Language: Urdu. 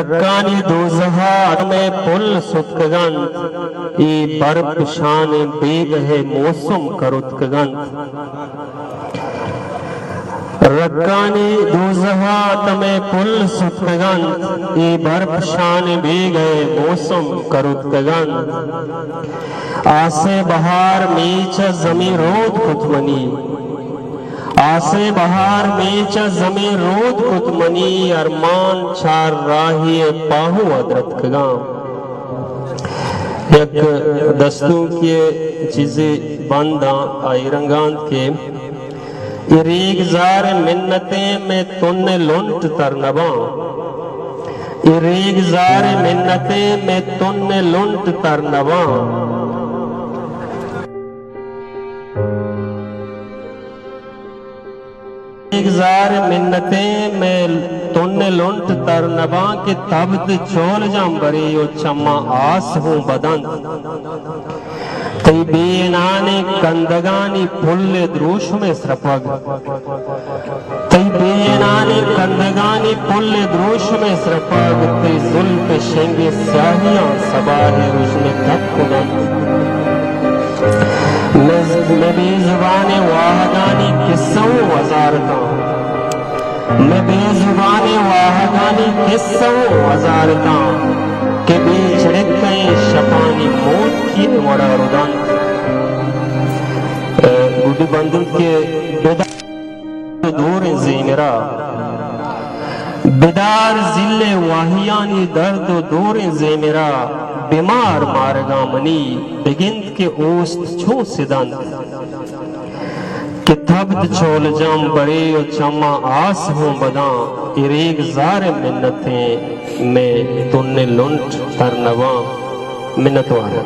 رکانی دوزہات میں پل ستکگن ای برپ شان بیگ ہے موسم کرتکگن رکانی دوزہات میں پل ستکگن ای برپ شان بیگ ہے موسم کرتکگن آسے بہار میچ زمین رود کتمنی آسے بہار میچ زمین رود کتمنی ارمان چار راہی پاہو ادرت کگام یک دستوں کی چیزیں بنداں آئی رنگاند کے اریگ زار منتیں میں تن لنٹ ترنباں اریگ زار منتیں میں تن لنٹ ترنباں ایگزار منتیں میں تن لنٹ ترنباں کے تبت چول جام بری و چما آس ہوں بدن تی بینانی کندگانی پھل دروش میں سرپگ تی بینانی کندگانی پھل دروش میں سرپگ تی ظلف شنگ سیاہیاں سباہ رجن تک کنن میں بے زبان واحدانی قصوں وزارتاں میں بے زبان واحدانی قصوں وزارتاں کہ بے چھڑکیں شپانی موت کی وڑا ردن گوڑی بندن کے بیدار دور زیمرا بیدار ذل واہیانی درد و دور زیمرا بیمار مارگا منی بگند کے اوست چھو سدن کہ تبت چول جام بڑے و چما آس ہوں بداں اریگ زار منتیں میں تن لنٹ ترنواں منت وارا